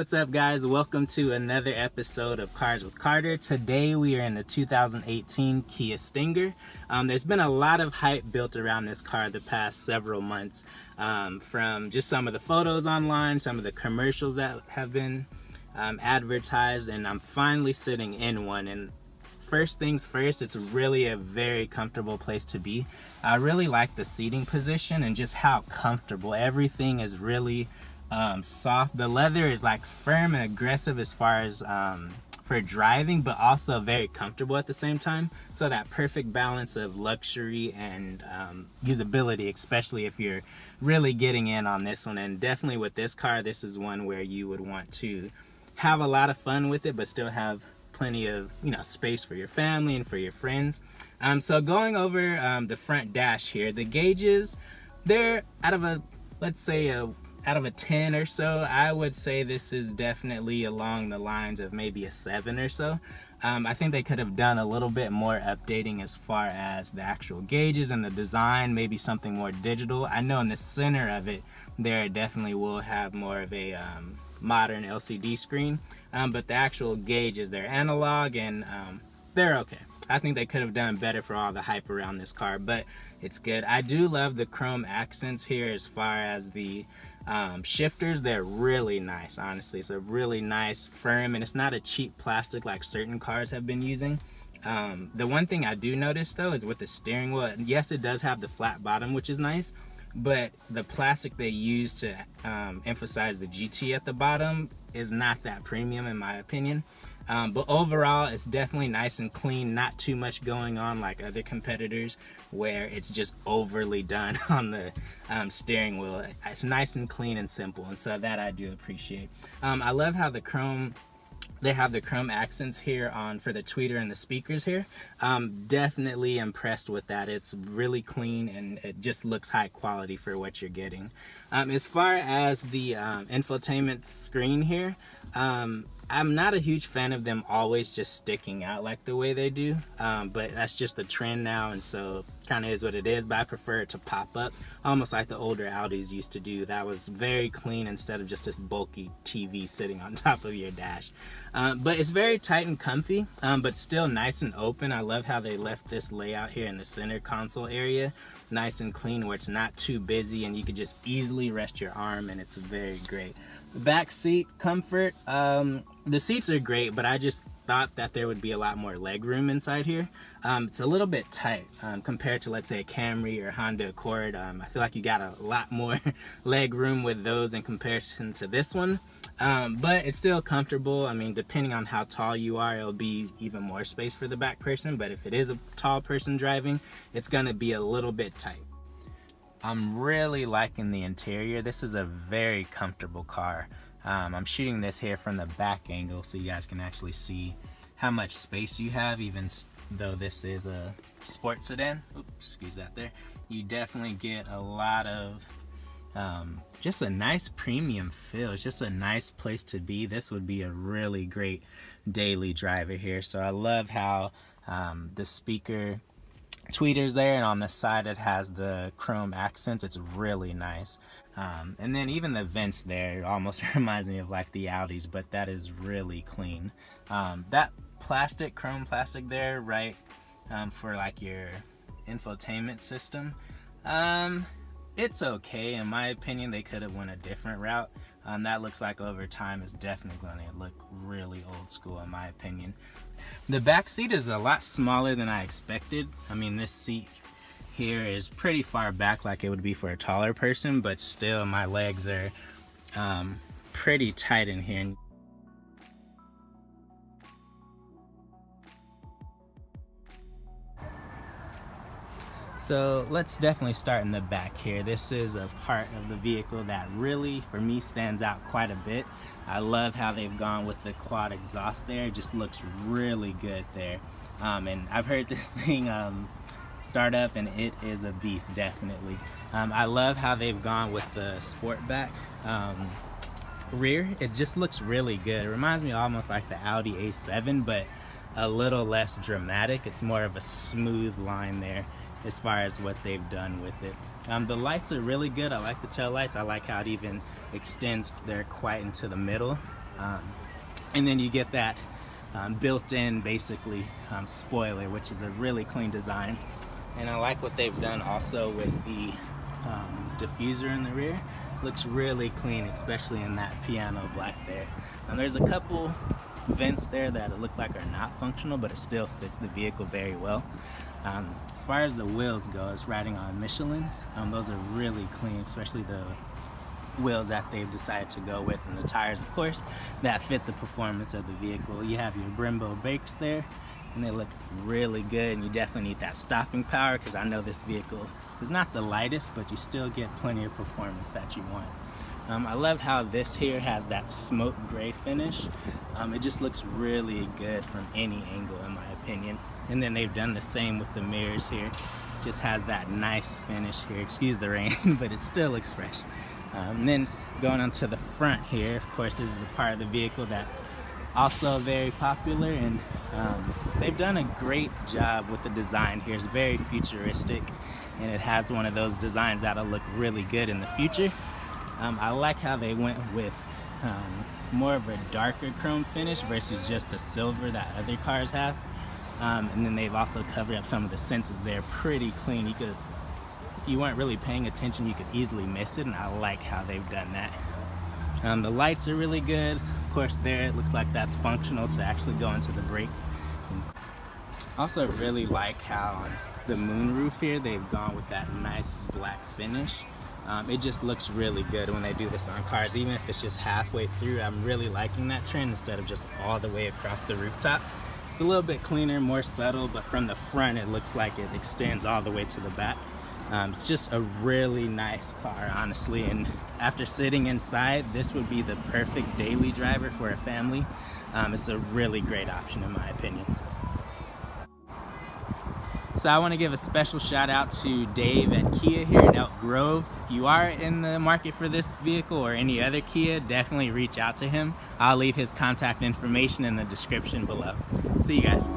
What's up, guys? Welcome to another episode of Cars with Carter. Today we are in the 2018 Kia Stinger. There's been a lot of hype built around this car the past several months, from just some of the photos online, some of the commercials that have been advertised, and I'm finally sitting in one. And first things first, it's really a very comfortable place to be. I really like the seating position and just how comfortable everything is. Really soft. The leather is like firm and aggressive as far as for driving, but also very comfortable at the same time. So that perfect balance of luxury and usability, especially if you're really getting in on this one. And definitely with this car, this is one where you would want to have a lot of fun with it, but still have plenty of space for your family and for your friends. So going over the front dash here, the gauges, they're out of a, let's say out of a 10 or so, I would say this is definitely along the lines of maybe a 7 or so. I think they could have done a little bit more updating as far as the actual gauges and the design, maybe something more digital. I know in the center of it, there definitely will have more of a modern LCD screen, but the actual gauges, they're analog and they're okay. I think they could have done better for all the hype around this car, but it's good. I do love the chrome accents here as far as the shifters. They're really nice, honestly. It's a really nice, firm, and it's not a cheap plastic like certain cars have been using. The one thing I do notice though is with the steering wheel, yes, it does have the flat bottom, which is nice, but the plastic they use to emphasize the GT at the bottom is not that premium in my opinion. But overall, it's definitely nice and clean, not too much going on like other competitors where it's just overly done on the steering wheel. It's nice and clean and simple, and so that I do appreciate. I love how they have the chrome accents here for the tweeter and the speakers here. Definitely impressed with that. It's really clean and it just looks high quality for what you're getting. As far as the infotainment screen here, I'm not a huge fan of them always just sticking out like the way they do, but that's just the trend now, and so kind of is what it is. But I prefer it to pop up, almost like the older Audis used to do. That was very clean instead of just this bulky TV sitting on top of your dash. But it's very tight and comfy, but still nice and open. I love how they left this layout here in the center console area nice and clean, where it's not too busy and you could just easily rest your arm, and it's very great. Back seat comfort, the seats are great, but I just thought that there would be a lot more leg room inside here. It's a little bit tight compared to, let's say, a Camry or Honda Accord. I feel like you got a lot more leg room with those in comparison to this one, but it's still comfortable. I mean, depending on how tall you are, it'll be even more space for the back person, but if it is a tall person driving, it's gonna be a little bit tight. I'm really liking the interior. This is a very comfortable car. I'm shooting this here from the back angle so you guys can actually see how much space you have, even though this is a sports sedan. Oops, excuse that there. You definitely get a lot of just a nice premium feel. It's just a nice place to be. This would be a really great daily driver here. So I love how the speaker tweeters there, and on the side it has the chrome accents. It's really nice. And then even the vents there almost reminds me of like the Audis, but that is really clean. That plastic, chrome plastic there, right, for like your infotainment system, it's okay. In my opinion, they could have went a different route. That looks like over time is definitely going to look really old school in my opinion. The back seat is a lot smaller than I expected. I mean, this seat here is pretty far back like it would be for a taller person, but still my legs are pretty tight in here. So let's definitely start in the back here. This is a part of the vehicle that really, for me, stands out quite a bit. I love how they've gone with the quad exhaust there. It just looks really good there. And I've heard this thing start up, and it is a beast, definitely. I love how they've gone with the Sportback rear. It just looks really good. It reminds me almost like the Audi A7, but a little less dramatic. It's more of a smooth line there as far as what they've done with it. The lights are really good. I like the tail lights. I like how it even extends there quite into the middle And then you get that built-in, basically, spoiler, which is a really clean design. And I like what they've done also with the diffuser in the rear. Looks really clean, especially in that piano black there. There's a couple vents there that it look like are not functional, but it still fits the vehicle very well. As far as the wheels go, it's riding on Michelin's. Those are really clean, especially the wheels that they've decided to go with, and the tires, of course, that fit the performance of the vehicle. You have your Brembo brakes there, and they look really good, and you definitely need that stopping power, because I know this vehicle is not the lightest, but you still get plenty of performance that you want. I love how this here has that smoke gray finish. It just looks really good from any angle, in my opinion. And then they've done the same with the mirrors here. Just has that nice finish here. Excuse the rain, but it still looks fresh. And then going onto the front here, of course, this is a part of the vehicle that's also very popular, and they've done a great job with the design here. It's very futuristic, and it has one of those designs that'll look really good in the future. I like how they went with more of a darker chrome finish versus just the silver that other cars have. And then they've also covered up some of the sensors there pretty clean. You could, if you weren't really paying attention, you could easily miss it, and I like how they've done that. The lights are really good. Of course, there it looks like that's functional to actually go into the brake. Also really like how on the moonroof here they've gone with that nice black finish. It just looks really good when they do this on cars, even if it's just halfway through. I'm really liking that trend instead of just all the way across the rooftop. It's a little bit cleaner, more subtle, but from the front it looks like it extends all the way to the back. It's just a really nice car, honestly, and after sitting inside, this would be the perfect daily driver for a family. It's a really great option in my opinion. So I want to give a special shout out to Dave at Kia here in Elk Grove. If you are in the market for this vehicle or any other Kia, definitely reach out to him. I'll leave his contact information in the description below. See you guys.